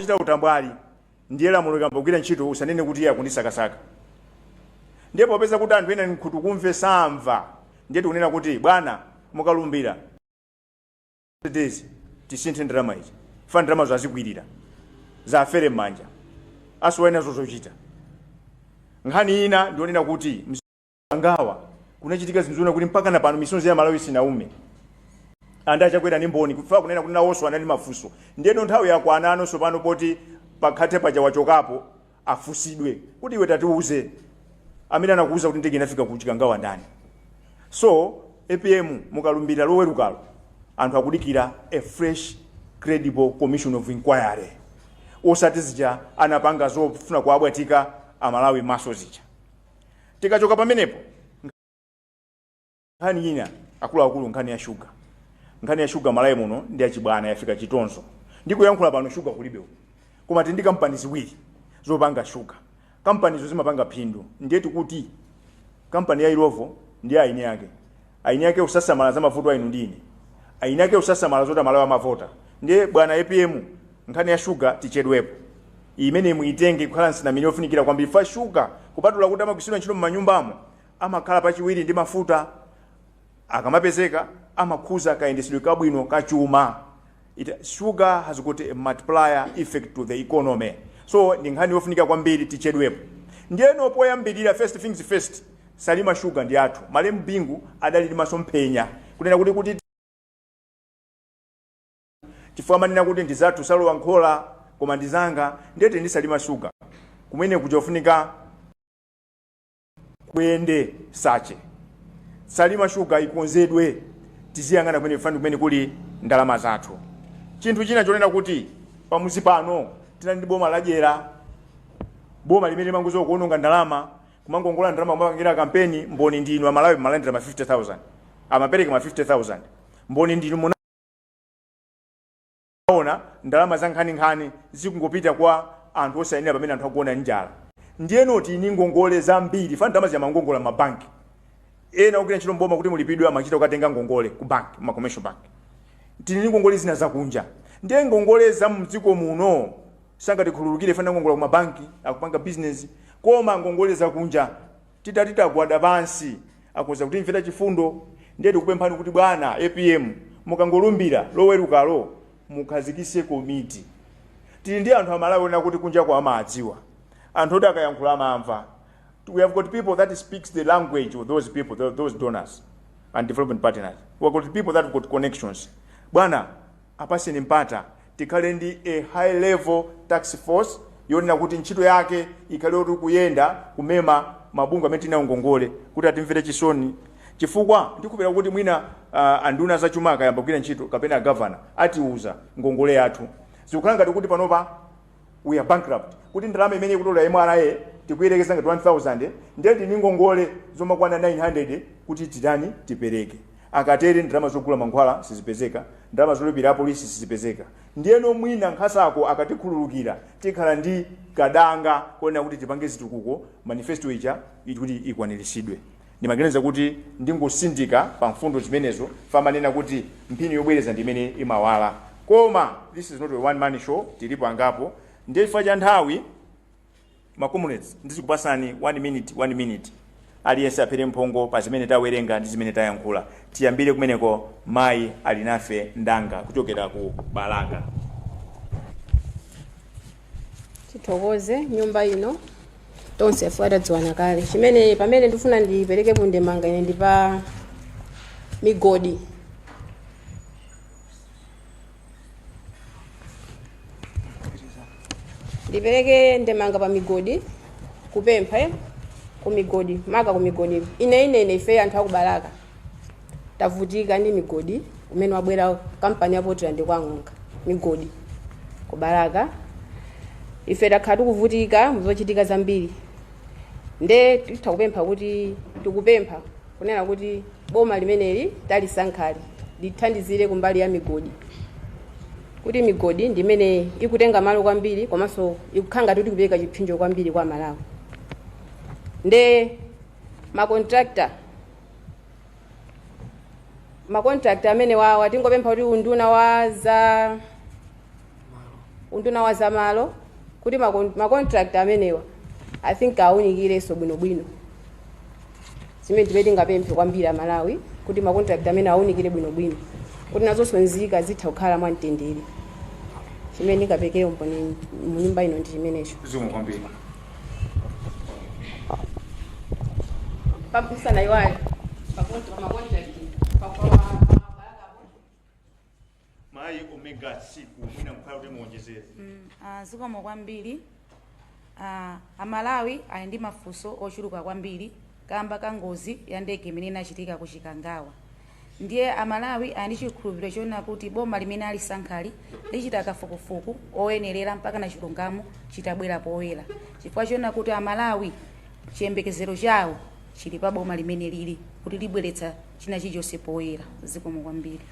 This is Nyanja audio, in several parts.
chita utambwali ndiye lamulo likambogwira ntchito usanene kuti iye akundisakasaka. Ndiye popeza kuti anthu ena nkhutu kumve samva ndiye tikunena kuti bwana mukalumbira tisinthe ndalama izi fa ndalama zazikwirira zafere m'manja asiwena zozochita. Nkhani ina ndionena kuti msangawa kunachitika zinthu kuti mpaka na pano misonzi ya Malawi sinaume anda achakwera ndi mboni kufa kunena kuti nawonso anali mafunso. Ndiye nthawi yakwana anonso pano poti pakhate paja wachokapo afusidwe kuti iwe tatiuze amene anakuuza kuti ndege inafika kuchikangawa ndani. So APM mukalumbira lowerukalo anthu akudikira a fresh credible commission of inquiry osati zija anapanga zofuna kuabwatika amalawi maso zija. Tikachoka pamenepo nkhani ina akuluakulu nkhani ya shuga. Nkhani ya shuga Malawi muno ndi achibwana yafika chitonzo. Ndikuyankhula pano shuga kulibe koma ndi kampani ziwiri zopanga shuga. Kampani zimapanga phindu ndiye tikuti kampani ya Irovo ndi aini yake usasamala za mavuto ainu ndine aini yake usasamala zota Malawi amavota. Ndiye bwana APM nkhani ya shuga tichedwepo imene muitenge kukhala nsina mini yofunikira kwambiri fa shuga kupatula kuti amagwisidwa ntchito m'manyumbamo amakhala pachiwiri ndi mafuta akamapezeka amakhuza kayendesedwe kabwino kachuma. Sugar has got a multiplier effect to the economy. So ndi nkhani yofunika kwambiri tichedwepo. Ndiyeno poyambirira first things first salima sugar ndi athu Malemu Bingu adali ndi masomphenya kunena kuti chifukwa manena kuti ndizathu salowa nkhola koma ndizanga ndiyete ndisalima sugar kumene kuchofunika kuyende sache salima sugar ikonzedwe tiziyangana kumene kuli ndalama zathu. Chinthu china chonena kuti pamuzi pano tinali ndi boma lajera boma limene manguzo kuononga ndalama kumangongola ndalama kumapangira kampeni mboni ndinu amalawi malandira ma 50,000 amapereka ma 50,000 mboni ndinu munaona ndalama za nkhani zikungopita kwa anthu osayenera pamene anthu akuona njala. Ndiyeno tini ngongole zambiri fa ndalama za mangongola mabanki ena ukira ntchito mboma kuti mulipidwe amachita kukatenga ngongole ku bank ma commercial bank. Tini ngongole zina zakunja ndiye ngongole za mdziko muno sangati khululukire fana ngongola ku mabanki akupanga business koma ngongole zakunja tita gwada pansi akoza kuti mfeta chifundo. Ndiye tikupemphani kuti bwana APM mukangolumbira lowerukalo mukhazikise komiti. Tili ndi anthu amalawi ona kuti kunja kwa amadziwa anthu oti akayankhula amamva. We have got people that speaks the language of those people, those donors and development partners. We have got people that have got connections. Bwana apaseni mpata tikhale ndi a high level task force yonena kuti ntchito yake ikhale kuyenda kumema mabungu amene tina ngongole kuti atimvere chisoni chifukwa ndikupera kuti mwina anduna zachuma akayamba kugwira ntchito kapena governor atiuza ngongole yathu zikukhala ngati kuti panopa we are bankrupt kuti ndalama imene ikutola MRA tikuyerekeza ngati 1000 ndiye tini ngongole zomakwana 900 kuti titani tipereke. Akatere ndalama zogula mankhwala sizipezeka, ndalama zolipira polisi sizipezeka. Ndiyeno mwina nkhasako akatikhululukira tikhala ndi kadanga kuona kuti tipange zitukuko manifesto ija kuti ikwaniritsidwe. Ndimaganiza kuti ndingosindika pa mfundo zimenezo famanena kuti mphini yobwereza ndi imene imawala. Koma this is not a one man show, tilipo angapo. Ndiye chifukwa cha nthawi ma comrades ndizikupasani 1 minute. Aliyense apere mphongo pa zimene tawerenga ndi zimene tayankhula. Tiyambire kumeneko mayi alinafe ndanga kuchokera ku Balaka. Titokoze nyumba ino tonse afuata dziwana kale. Chimene pamene ndifuna ndipereke ndemanga ine ndipa migodi. Ndipereke ndemanga pa migodi kupempha kumigodi maka kumigodi ine ife anthu akubalaka tavutika ndi migodi umene wabwera kampani ya potera ndi kwang'onga migodi kubalaka ife takhala tikuvutika muzochitika zambiri. Nde tikupempha kuti tikupempha kunena kuti boma limeneli talisankhali lithandizire kumbali ya migodi kuti migodi ndi imene ikutenga malo kwambiri komanso ikukhanga kuti kupeka chiphinjo kwambiri kwa Malawi. Nde makontractor amene watingopempha kuti unduna unduna wa zamalo kuti macontract amenewa I think aunikireso bwinobwino zimene tipeti ngapemphe kwambiri amalawi kuti macontract amene aunikire bwinobwino kuti nazonso nzika zitha kukhala mwamtendere chimene ndingapekeyo mponi munyumba ino ndi chimenecho zomwe kwambiri pampusana iwali macontract mayi omega siku mwina mkhala kuti muonjezere zikomo kwambiri amalawi ali ndi mafunso ochuluka kwambiri kamba ka ngozi ya ndege imene inachitika ku Chikangawa ndiye amalawi ali ndi chikhulupiriro choona kuti boma limene alisankhali lichita kafukufuku oyenerera mpaka na chilungamo chitabwera poyera chifukwa choona kuti amalawi chiyembekezero chawo chili pa boma limene lili kuti libweretsa china chilichonse poyera zikomo kwambiri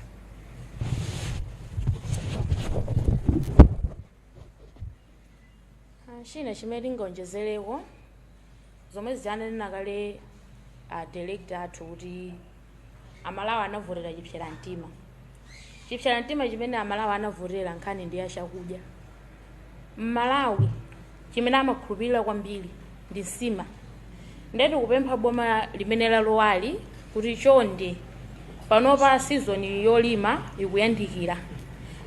china chimene ngonjezereko zomwe zijanena kale director athu kuti amalawi anavotera chipsera mtima chimene amalawi anavotera nkhani ndi ya chakudya mmalawi chimene amakhulupirira kwambiri ndi nsima ndeti kupempha boma limene lalowali kuti chonde panopa season yolima ikuyandikira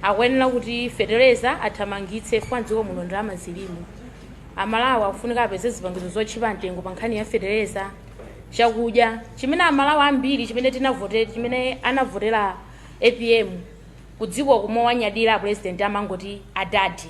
akuyenera kuti fertilizer athamangitse fanziko muno ndalama zilimu amalawi akufunika apeze zipangizo zotchipa mtengo pa nkhani ya fertilizer chakudya chimene amalawi ambiri chimene anavotera APM kudziko kumwe wanyadira president amangoti adadi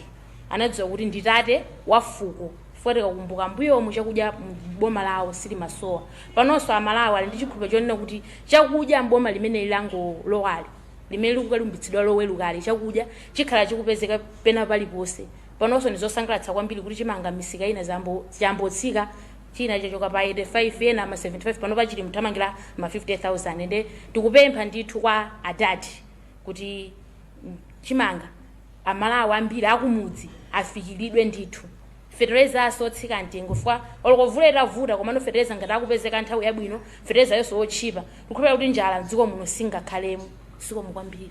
anadziwa kuti nditate wa fuko fuka kumbuka mbuyomu chakudya mboma lawo sili masowa panonso amalawi ali ndi chikhulupiriro chonena kuti chakudya mboma limene lilango lowali limene likukalumbitsidwa lowerukali chakudya chikhala chikupezeka pena paliponse panonso ndizosangalatsa kwambiri kuti chimanga misika ina zambotsika china chachoka pa 85 ena ma 75 panopa chili mthamangira ma 50,000 ende tikupempha ndithu kwa adati kuti chimanga amalawi ambiri akumudzi afikiridwe ndithu fertilizer asotsika mtengo fwa olokovuleta vuta komano fertilizer ngati akupezeka nthawi yabwino fertilizer yonso otchipa tikupempha kuti njala mdziko muno singakhalemo zikomo kwambiri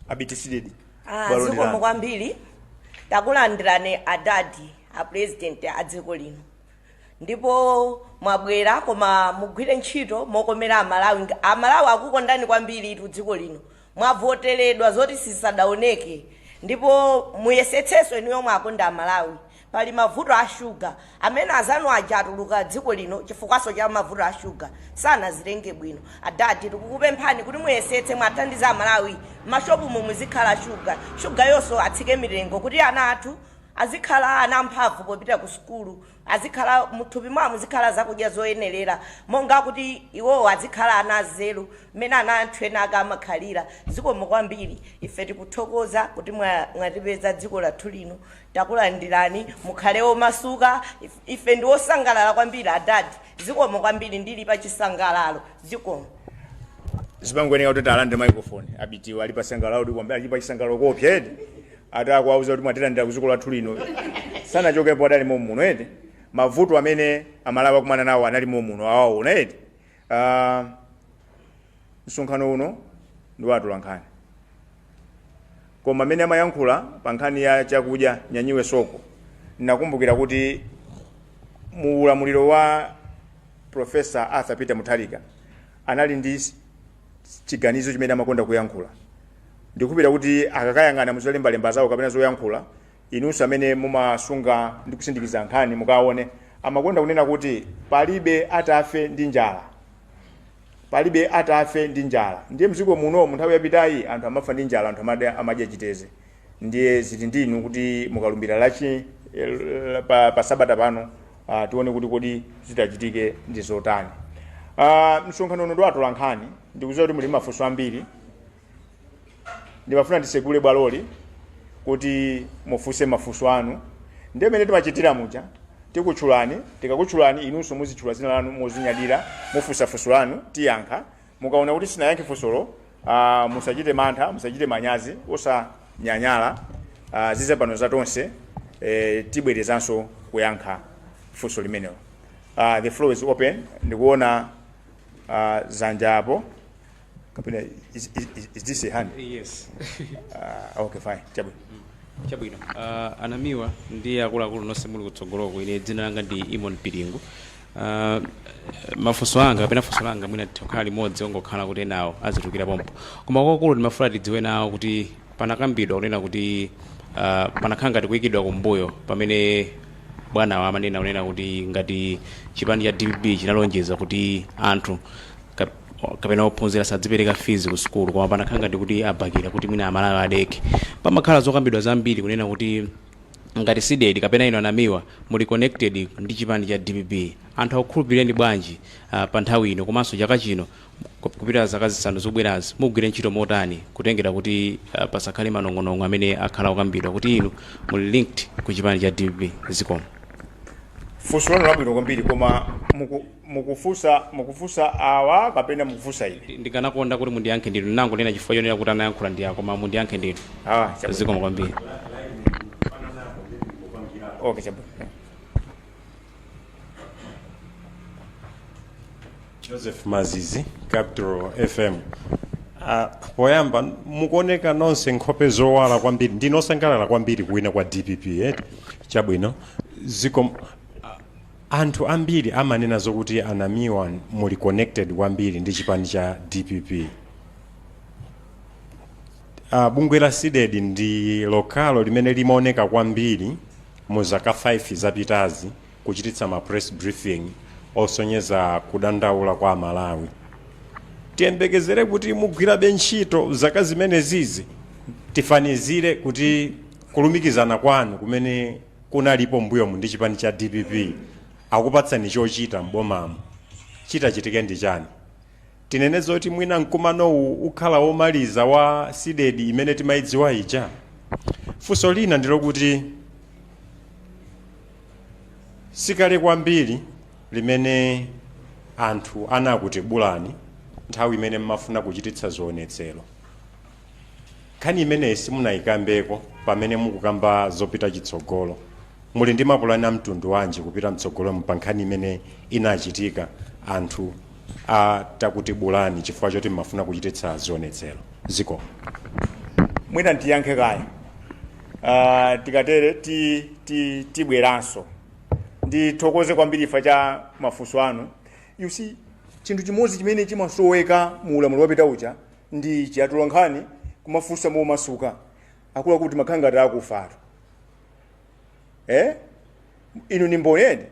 abitisidedi zikomo kwambiri takulandirani adadi a president a dziko lino ndipo mwabwera koma mugwire ntchito mokomera amalawi akukondani kwambiri itu dziko lino mwavoteredwa zoti sisadaoneke ndipo muyesetseso inu yomwe akonda amalawi pali mavuto a shuga amene azanu aja atuluka dziko lino chifukwaso cha mavuto a shuga sanazilenge bwino adadi tikukupemphani kuti muyesetse mwathandiza amalawi mashopu momwe zikhala shuga yonso atsike mitengo kuti ana athu azikhala ana mphamvu popita ku sukulu azikhala muthupi mwawo muzikhala zakudya zoyenerera monga kuti iwowo azikhala ana azelu mmene ana anthu ena akamakhalira zikomo kwambiri ife tikuthokoza kuti mwatipeza dziko lathu lino takulandirani mukhale omasuka ife ndi osangalala kwambiri adadi zikomo kwambiri ndili pa chisangalalo zikomo zipangweneka kuti alande microphone abitiwa ali pa sangalalo ndi kwambiri ali pa chisangalalo kopya edi atakuwauza kuti mwatilandira kuziko lathu lino sanachokepo adali muno edi mavuto amene amalawi akumana nawo anali muno awaona edi msonkhano uno ndi watula nkhani koma amene amayankhula pa nkhani ya chakudya nyanyiwe soko nakumbukira kuti mu ulamuliro wa Professor Arthur Peter Mutharika anali ndi chiganizo chimene amakonda kuyankhula ndikupira kuti akakayangana muzolembalemba zawo kapena zoyankhula inunso amene mumasunga ndi kusindikiza nkhani mukaone amakonda kunena kuti palibe atafe ndi njala ndiye mdziko muno munthawi yapitayi anthu amafa ndi njala anthu amadya chiteze ndiye ziti ndinu kuti mukalumbira lachi pa sabata pano tione kuti kodi zitachitike ndi zotani msonkhano uno ndiwatola nkhani ndikuziwa kuti muli mafunso ambiri ndimafuna ndisegule bwaloli kuti mufunse mafunso anu ndiye mene timachitira muja tikutchulani tikakutchulani inunso muzitchula zina lanu muzinyadira mufunsa funso lanu tiyankha mukaona kuti sinayankhe funsolo musachite mantha musachite manyazi osanyanyala zize pano zatonse tibwerezanso kuyankha funso limenelo. The floor is open. Ndikuona zanja hapo. Kapena, is this a hand? Yes. Okay, fine. Chabwino. Anamiwa ndiye akuluakulu nonse muli kutsogoloko. Ine dzina langa ndi Imon Piringu. Mafunso anga kapena funso langa mwina tikhala limodzi ongokhala kuti nawo azitukira pompo. Koma kwakulu ndimafuna tidziwe nawo kuti panakambidwa kunena kuti panakhala ngati kuyikidwa kumbuyo pamene bwana wa amanena kunena kuti ngati chipani cha DPP chinalonjeza kuti anthu kapena ophunzira sadzipereka fees ku school, koma panakhala ngati kuti abakira kuti mwina amalawi adeke. Pamakhala zokambidwa zambiri kunena kuti ngati sidedi kapena ino Anamiwa muli connected ndi chipani cha DPP, anthu akukhulupirira bwanji pa nthawi ino komanso chaka chino kupita zaka zisanu zobwerazi mugwire ntchito motani kutengera kuti pasakhale manong'onong'o amene akhala okambidwa kuti inu muli linked ku chipani cha DPP. Zikomo. Funso lanu labwino kwambiri, koma mukufunsa awa kapena mukufunsa ine? Ndikanakonda kuti mundiyankhe ndinu, nango nena chifukwa chonena kuti anayankhula ndi ako, koma mundiyankhe ndinu. Zikomo kwambiri. Okay, chabwino. Joseph Mazizi, Capital FM. Poyamba mukuoneka nonse nkhope zowala kwambiri, ndinosangalala kwambiri kuwina kwa DPP. Chabwino. Zikomo. Anthu ambiri amanena zokuti Anamiwa muli connected kwambiri ndi chipani cha DPP. Bungwe la SIDED ndi lokalo limene limaoneka kwambiri mu zaka 5 zapitazi kuchititsa ma press briefing osonyeza kudandaula kwa Malawi. Tiyembekezere kuti mugwirabe ntchito zaka zimene zizi, tifanizire kuti kulumikizana kwanu kumene kunalipo mbuyo mu ndi chipani cha DPP akupatsani chochita mbomamo. Chitachitike ndi chani? Tinene zoti mwina mkumanowu ukhala womaliza wa SIDED imene timaidziwa ija. Funso lina ndilo kuti sikale kwambiri limene anthu anakutibulani nthawi imene mmafuna kuchititsa zionetsero. Nkhani imeneyi simunayikambeko pamene mukukamba zopita chitsogolo. Muli ndi mapulani a mtundu wanji kupita mtsogolo pa nkhani imene inachitika anthu atakutibulani chifukwa choti mmafuna kuchititsa zionetsero? Zikomo. Mwina ndiyankhe kaya. Tikatere tibweranso. Ndithokoze kwambiri ifa cha mafunso anu. You see, chinthu chimodzi chimene chimasoweka mu ulamuliro wapita uja ndi chiyatulo nkhani kumafunsa momasuka akula kuti makhangati akufatu. Inu ni mboneni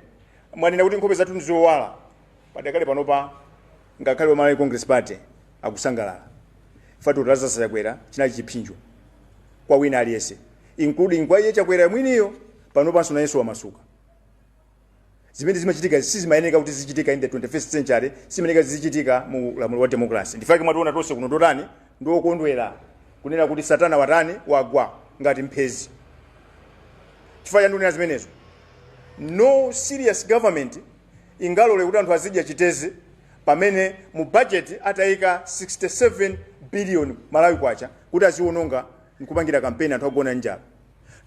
mwanena kuti nkhope zathu nzowala padakale panopa ngakhale wa Malawi Congress Party akusangalala fatu razasa chakwera chinali chiphinjo kwa wina aliyese including kwa iye chakwera mwiniyo panopa nayenso wamasuka. Zimene zimachitika sizimayeneka kuti zichitika in the 21st century, simayeneka zichitika mu ulamuliro wa democracy. Ndifake mwationa tonse kuno ndotani ndokondwera kunena kuti satana watani wagwa ngati mphezi. Chifukwa ndunena zimenezo, no serious government ingalole kuti anthu azidya chiteze pamene mu budget atayika 67 billion Malawi kwacha kuti aziononga nkupangira kampeni anthu agona njala.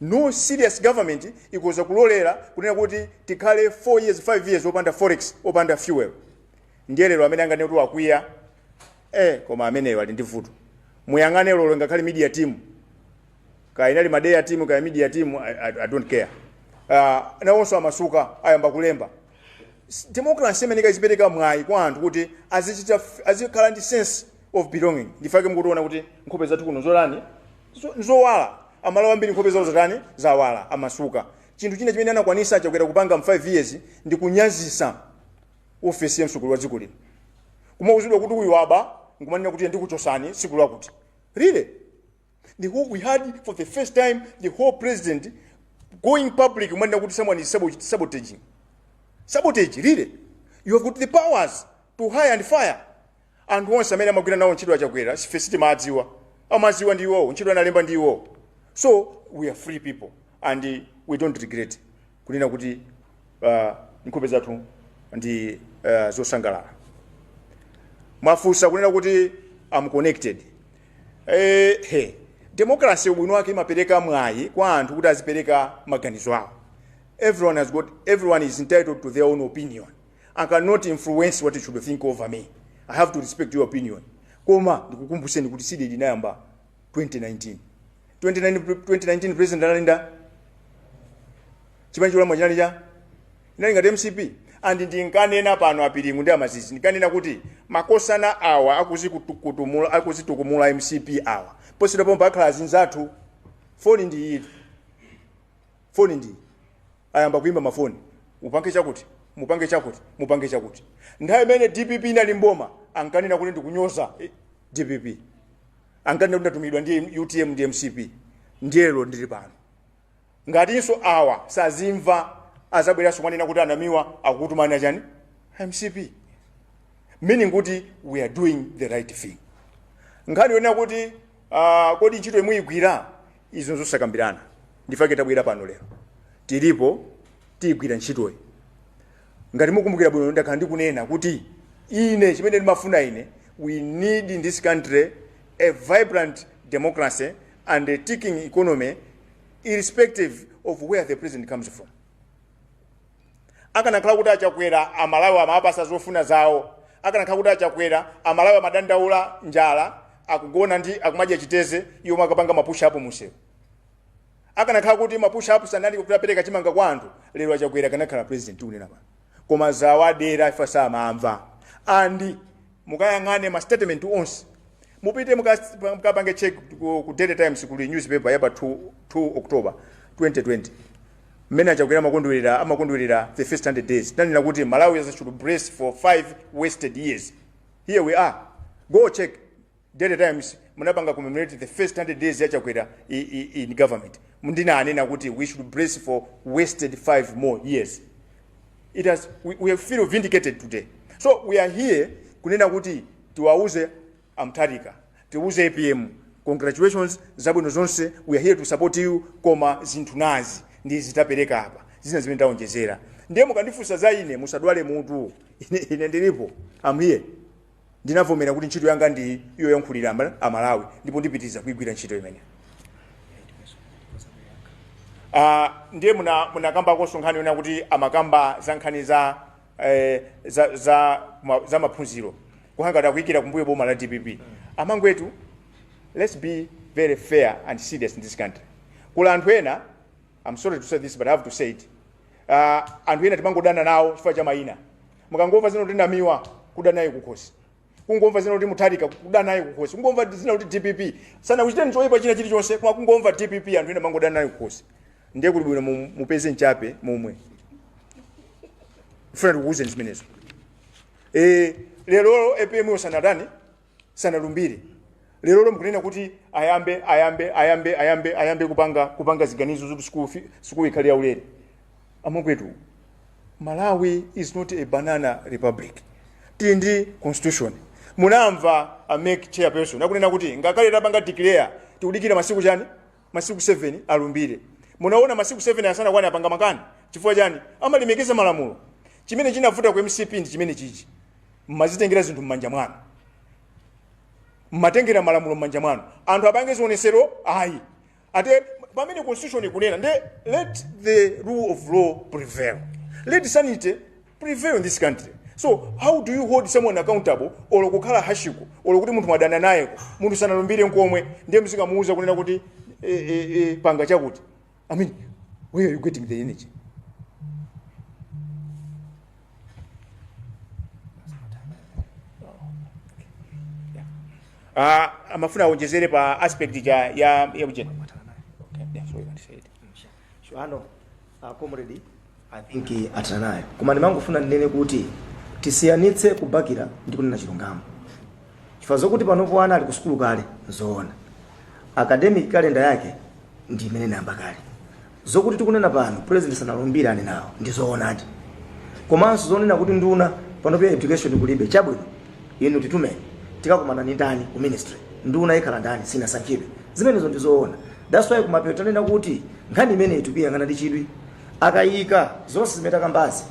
No serious government ikoza kulolera kunena kuti tikhale 4 years 5 years opanda forex opanda fuel. Ndiye lero amene anganene kuti akwiya koma ameneyo ali ndi vuto. Muyang'ane lolo ngakhale media team kaya inali madeya team kaya media team, I don't care. Nawonso amasuka ayamba kulemba. Democracy imenika izipereka mwayi kwa anthu kuti azikhala ndi sense of belonging. Ndifake mukuona kuti nkhope zathu kuno zolani nzowala. Amalawi ambiri nkhope zawo zatani zawala amasuka. Chinthu china chimene anakwanisa chakwera kupanga mu 5 years ndi kunyazisa ofisi ya msukulu wa dziko lino. Kumauzidwa kuti uyu aba nkumanena kuti ndikuchosani siku lakuti. Really? We had for the first time the whole president going public kumanena kuti someone is sabotaging. Sabotage, really? You have got the powers to hire and fire. And once amene amagwira nawo ntchito achakwera sifesiti madziwa. Amadziwa ndiwo, ntchito analemba ndiwo. So we are free people and we don't regret kunena kuti nkhope zathu ndi zosangalala. Mafunsa kunena kuti I'm connected. Democracy ubwino wake imapereka mwayi kwa anthu kuti azipereka maganizo awo. everyone is entitled to their own opinion. I cannot influence what you should think over me. I have to respect your opinion. Koma ndikukumbuseni kuti seeded inayamba 2019 president analinda chipanjula mwanjani cha inalinga MCP and ndinkanena pano apiringu ndi amazizi ndikanena kuti makosana awa akuzitukumula MCP awa posita pompa akhala azinzathu phone ndi ayamba kuimba mafoni upange chakuti nthawi imene DPP inali mboma ankanena kuti ndikunyoza DPP ankanena kuti ndatumidwa ndi UTM ndi MCP ndiyelo ndili pano ngatinso awa sazimva azabwera somanena kuti Namiwa akukutumana chani MCP meaning kuti we are doing the right thing. Nkhani yonena kuti kodi ntchito imuyigwira izo zosakambirana ndifake tabwera pano lero tilipo tigwira ntchitoyi ngati mukumbukira bwino ndakhala ndikunena kuti ine chimene ndimafuna ine we need in this country a vibrant democracy and a ticking economy irrespective of where the president comes from. Akanakhala kuti achakwera amalawi amapasa zofuna zawo akanakhala kuti achakwera amalawi amadandaula njala akugona ndi akumadya chiteze iwo makapanga mapusha apo musewu akanakhala kuti mapusha apo sanali kupereka chimanga kwa anthu lero achakwera kanakhala president unena pano koma zawadera ifa samamva andi mukayang'ane ma statement onse mupite mukapange check ku Daily Times ku newspaper yapa 2 October 2020 mena chakwera amakondwerera the first 100 days nanena kuti Malawi should brace for 5 wasted years. Here we are, go check Daily Times munapanga commemorate the first 100 days yachakwera in government mundina anena kuti we should brace for wasted 5 more years. We feel vindicated today. So we are here kunena kuti tiwauze Amtarika, tiwauze APM, congratulations zabwino zonse, we are here to support you koma zinthu nazi ndi zitapereka hapa zina zimene taonjezera ndiye mukandifunsa za ine musadwale mutu ine ndilipo I'm here ndinavomera kuti ntchito yanga ndi iyo yankhulira amalawi ndipo ndipitiza kuigwira ntchito imene ndiye munakamba kosonkhani yona kuti amakamba za nkhani za maphunziro kuhangata kuyikira kumbuyo boma la DPP amangwetu. Let's be very fair and serious in this country. Kula anthu ena, I'm sorry to say this but I have to say it, anthu ena timangodana nawo chifukwa cha mayina mukangomva zina kuti Namiwa kuda naye kukhosi kungomva zina kuti Mutharika kuda naye kukhosi kungomva zina kuti DPP sana kuchita nchoyipa china chilichonse koma kungomva DPP anthu ena mangodana naye kukhosi ndiye kuti bwino mupeze nchape momwe friend kuuze zimenezo lero APM sanalumbire lero mkunena kuti ayambe kupanga ziganizo zoti school ikhali yaulere amangwetu. Malawi is not a banana republic. Tindi constitution munamva make chairperson akunena kuti ngakale tapanga declare tikudikira masiku chani masiku 7 alumbire. Munaona masiku 7 asana kwani apanga makani chifukwa chani amalimekeza malamulo. Chimene chinavuta ku MCP ndi chimene chichi mmazitengera zinthu mmanja mwanu mmatengera malamulo mmanja mwanu anthu apange zionesero ayi ate pamene constitution ikunena nde let the rule of law prevail, let sanity prevail in this country. So how do you hold someone accountable or kukhala hashiko or kuti munthu mwadana naye munthu sanalumbire nkomwe ndiye msikamuuza kunena kuti panga chakuti. I mean, where are you getting the energy? Amafuna aonjezere pa aspect ya ujeni. Shwano, comrade, I think atanayo. Koma ndimangofuna ndinene kuti tisiyanitse kubakira ndi kunena chilungamo. Chifazo kuti panopo ana ali ku school kale zoona. Academic calendar yake ndi imene namba kale. Zokuti tikunena pano president sanalumbira ane nawo ndi zoonadi. Komanso zonena kuti nduna panopo education kulibe chabwino. Inu titumeni tikakumana ndi ndani ku ministry nduna ikhala ndani sina sankhidwe zimenezo ndizoona. That's why kumapeto tanena kuti nkhani imene itupiyangana ndi chidwi akayika zonse zimene takambazi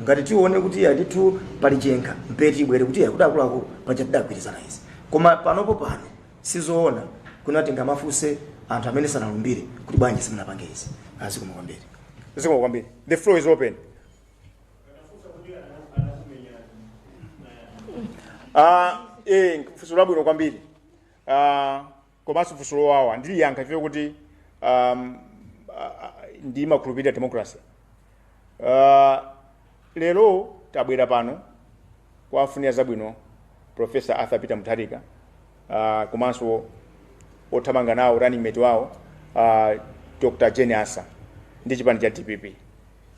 ngati tione kuti yaditu pali chenka mpeti ibwere kuti yakuti akuluakulu paja tidagwirizana izi koma panopo pano sizoona kunati ngamafuse anthu amene sanalumbire kuti bwanji simunapange izi azikumukombere. zikomo kwambiri. The floor is open. Funso labwino kwambiri. Komanso funso lowawa ndili yankha chifukwa kuti ndi makhulupirira democracy. Lero tabwera pano kwafunira zabwino Professor Arthur Peter Mutharika komanso othamanga nawo running mate wawo Dr. Jane Asa ndi chipani cha DPP.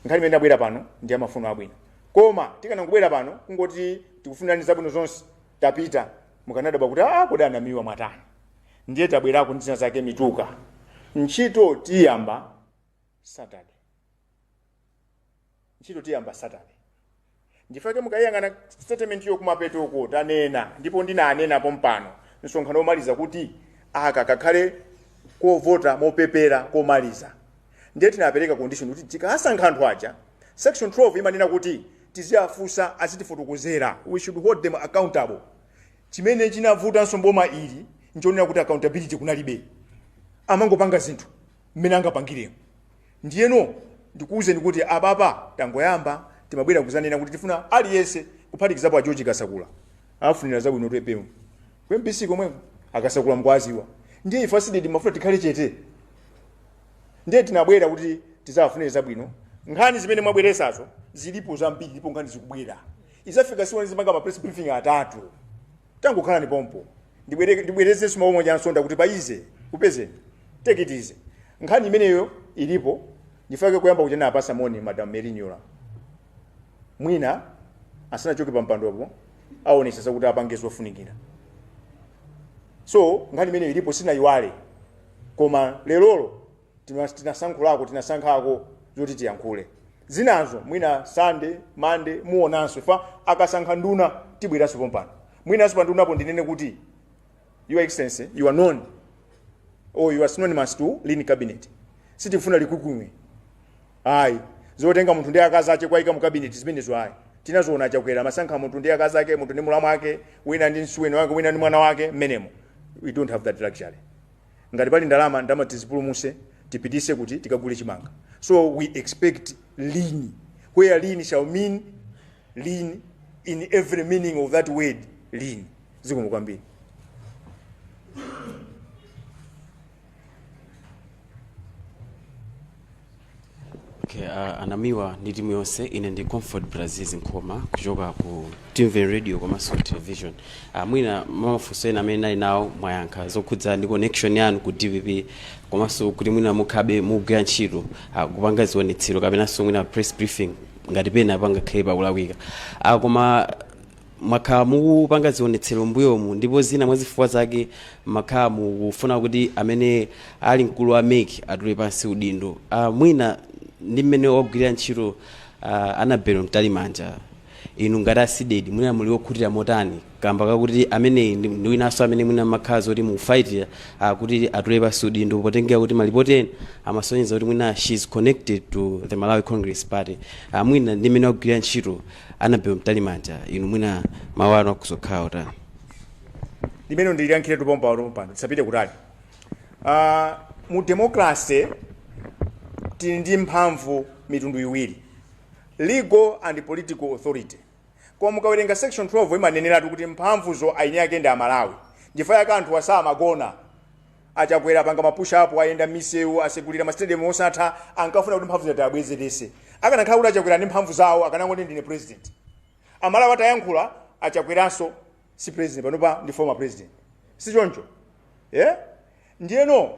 Nkhani imene ndabwera pano ndi amafuno abwino. Koma tikanangobwera pano kungoti tikufunirani zabwino zonse tapita mukanadabwa kuti kodi Namiwa mwatani. Ndiye tabwerako ndi zina zake mituka. Ntchito tiyamba Saturday. Ndifake mukayangana statement yo kumapeto ko tanena ndipo ndinanena Pompano nsonkhano omaliza kuti kakhale kovota mopepera komaliza. Ndiye tinapereka condition kuti tikasankha anthu aja section 12 imanena kuti tiziafusa azitifotokozera, we should hold them accountable. Chimene chinavuta nsombo ili nchonena kuti accountability kunalibe. Amangopanga zinthu mmene angapangire. Ndiyeno ndikuuze kuti ababa tangoyamba timabwera kuzanena kuti tifuna aliyense kuphatikizapo a George Kasakula afunira zabwino twepewo kwembisi komwe akasakula mkwaziwa. Ndiye ifasidedi mafuna tikhale chete. Ndiye tinabwera kuti tizafunire zabwino. Nkhani zimene mwabweresazo zilipo zambiri, ndipo nkhani zikubwera. Izafika siwani zimanga ma press briefing atatu. Tangokhala ni pompo. Ndibwereze suma omwe jansonda kuti paize kupeze. Take it easy. Nkhani imeneyo ilipo ndifake kuyamba kuchena apasa moni Madam Merinyola. Mwina asana choke pampandopo aonesa kuti apange zofunikira. So nkhani imeneyo ilipo sina iwale. Koma lelolo tinasankhako zoti tiyankhule. Zinazo mwina Sunday, Monday muonanso fa akasankha nduna tibweraso Pompano. Mwina aso pandunapo ndinene kuti Your Excellency, you are known or you are synonymous to lean cabinet. Sitifuna likukumwe. Zotenga munthu ndi akazi ake kwaika mu cabinet zimenezo ayi. Tinazoona chakwera masankha munthu ndi akazi ake, munthu ndi mulamu wake, wina ndi nsuwene wake, wina ndi mwana wake menemo. We don't have that luxury. Ngati pali ndalama tizipulumuse tipitise kuti tikagule chimanga. So we expect lean, where lean shall mean lean in every meaning of that word lean. Zikomo kwambiri. Okay, Namiwa ndi timu yonse ine ndi Comfort Brazil nkoma kuchoka ku TV radio komanso television. Mwina mafunso ena amene nali nawo mwayankha zokhudza ndi connection yanu ku DPP komanso kuti mwina mukhabe mugwira ntchito kupanga zionetsero kapenanso mwina press briefing ngati pena pangakhale pakulawika. Koma makhala mukupanga zionetsero mbuyomu ndipo zina mwa zifukwa zake makhala mukufuna kuti amene ali mkulu wa MEC atule pansi udindo. Mwina ndi mmene wagwirira ntchito Anabelo Mtalimanja inu ngati asidedi mwina muli wokhutira motani kamba kakuti amene ndi winanso amene mwina makhazi oti mufight kuti atule pansi udindo potengera kuti malipoti ena amasonyeza kuti mwina she is connected to the Malawi Congress Party. Mwina ndi mmene wagwirira ntchito Anabelo Mtalimanja inu mwina mawano akuzokhala utani. Limene ndiliyankhire Pompano tisapite kutali. Mu democracy tili ndi mphamvu mitundu iwiri, legal and political authority. Kwa mukawerenga section 12 imaneneratu kuti mphamvuzo aine yake ndi Amalawi. Ndifa yake anthu asamagona achakwera panga mapusha apo ayenda misewu asegulira mastadium osatha ankafuna kuti mphamvu zata abwezerese. Akanakhala kuti achakwera ndi mphamvu zawo akanangoti ndine president. Amalawi atayankhula achakweranso si president panopa ndi former president. Si choncho. Ndiyeno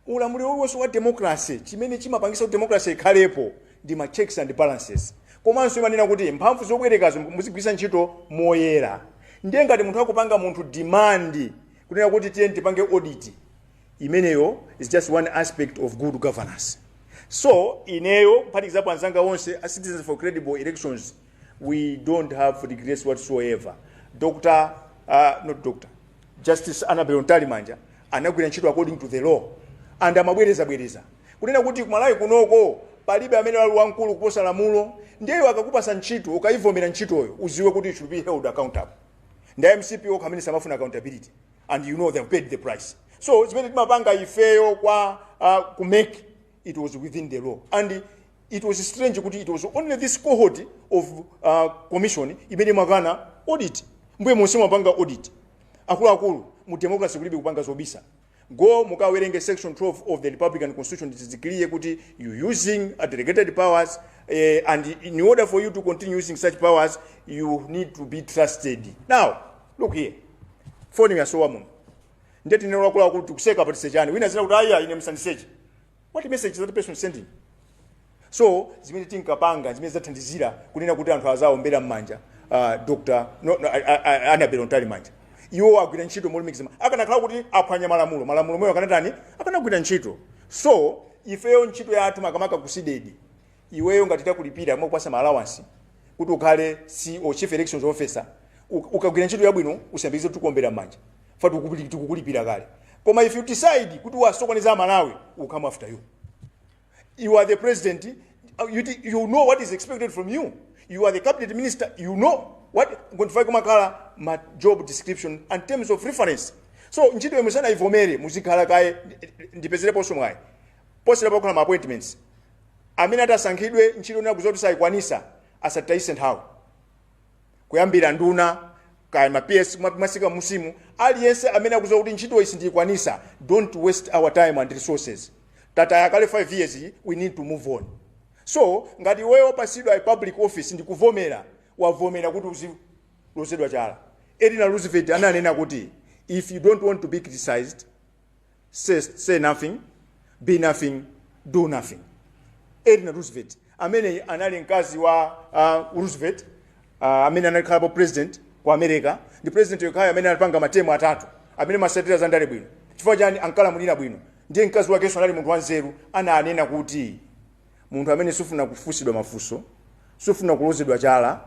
ulamuliro wonse wa democracy chimene chimapangisa kuti democracy ikhalepo ndi ma checks and balances. Komanso imanena kuti mphamvu zobwerekazo muzigwisa ntchito moyera. Ndiye ngati munthu akupanga munthu demand kunena kuti tiye tipange audit, imeneyo is just one aspect of good governance. So ineyo kuphatikizapo anzanga onse a Citizens for Credible Elections, we don't have regrets whatsoever. Justice Anabelo Mtalimanja anagwira ntchito according to the law. And amabwereza kunena kuti kumalawi kunoko palibe amene wali wankulu kuposa lamulo. Ndiye akakupasa ntchito ukaivomera ntchitoyo uziwe kuti you should be held accountable. Ndi MCPO kamene samafuna accountability and you know they have paid the price. So zimene timapanga ifeyo kwa ku make it was within the law. And it was strange kuti it was only this cohort of commission imene makana audit. Mbuye monse mapanga audit. Akuluakulu mu democracy kulibe kupanga zobisa. Go mukawerenge section 12 of the Republican Constitution, it is clear kuti you using delegated powers, and in order for you to continue using such powers, you need to be trusted. Now, look here. Phone ya so wamu. Ndeti neno kula kuseka patisejani. Wina zina kudaya ine msandiseje. What message is that person sending? So, zimene tinkapanga, zimene zathandizira kunena kuti anthu azawo mbera mmanja, Dr. Annabel Ontali manja. Iwo agwira ntchito molimikizima. Akanakhala kuti aphwanya malamulo moyo akanatani, akanagwira ntchito. So, ifeyo ntchito yathu makamaka kusidedi. Iweyo ngatita kulipira mokupasa allowance kuti ukhale CEO, Chief Elections Officer. Ukagwira ntchito yabwino usambirize tukombera mmanja. Fa tukukulipira kale. Koma if you decide kuti wasokoneza Malawi, will come after you. You are the president, you know what is expected from you. You are the cabinet minister, you know what going to makala my job description and terms of reference. So ntchito yomwe ivomere muzikhala kaye ndipezere poso mwayi. Posera pakhala ma appointments. Amene atasankhidwe ntchito na kuzoti sayikwanisa asatayise nthawi. Kuyambira nduna kaya ma PS masika musimu aliyense amene akuzowa kuti ntchito isi ndiyikwanisa, don't waste our time and resources. Tata yakale 5 years, we need to move on. So, ngati wewe pasidwa a public office ndikuvomera, wavomera kuti uzidwa chala. Edina Roosevelt ananena kuti, if you don't want to be criticized, say nothing, be nothing, do nothing. Edina Roosevelt, amene anali mkazi wa Roosevelt, amene anali president kwa America, the president yokaya amene anapanga matemu atatu, amene masatira zandale bwino. Chifukwa chani ankala mulina bwino. Ndiye mkazi wake sonali munthu wanzeru ananena kuti munthu amene sufuna kufusidwa mafuso, sufuna kulozedwa chala,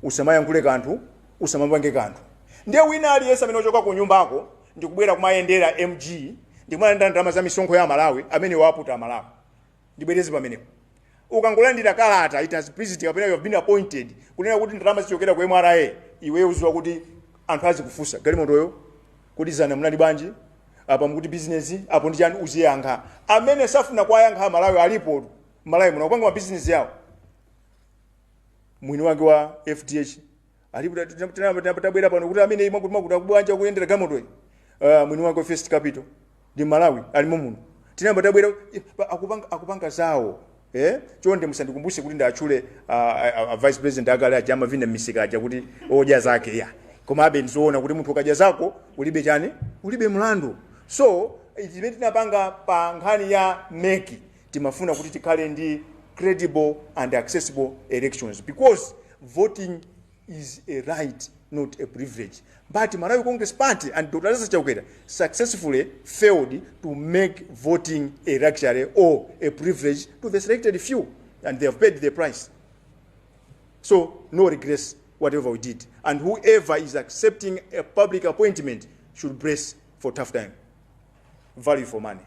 usamayankhule kanthu, usamambange kanthu. Ndiye wina aliyense amene ochoka ku nyumbako ndikubwera kumayendera MG, ndikumana ndalama za misonkho ya Malawi amene waputa Malawi. Ndibwereze pamenepo. Ukangolandira kalata it has president kapena you have been appointed kunena kuti ndalama zichokera ku MRA, iwe uzwa kuti anthu azikufusa. Gali mondoyo kuti zana munali banji? Apa mkuti business apo ndi chani uziyankha. Amene safuna kwayankha Malawi alipo. Malawi muno kupanga business yawo. Mwini wake wa FDH alipo tabwera pano kuti amene imwe kuti makuta kubwanja kuyendera gamoto. Mwini wake wa First Capital ndi Malawi alimo muno. Tinamba tabwera akupanga zawo. Chonde musandikumbushe kuti ndachule vice president akale ajama vina misika aja kuti oja zake ya. Koma abe nzoona kuti munthu kaja zako ulibe chani? Ulibe mlandu. So, itimene tinapanga pa nkhani ya meki timafuna kuti tikhale ndi credible and accessible elections because voting is a right, not a privilege. But Malawi Congress Party and Dr. Chakwera successfully failed to make voting a luxury or a privilege to the selected few, and they have paid the price. So, no regrets whatever we did. And whoever is accepting a public appointment should brace for tough time. Value for money.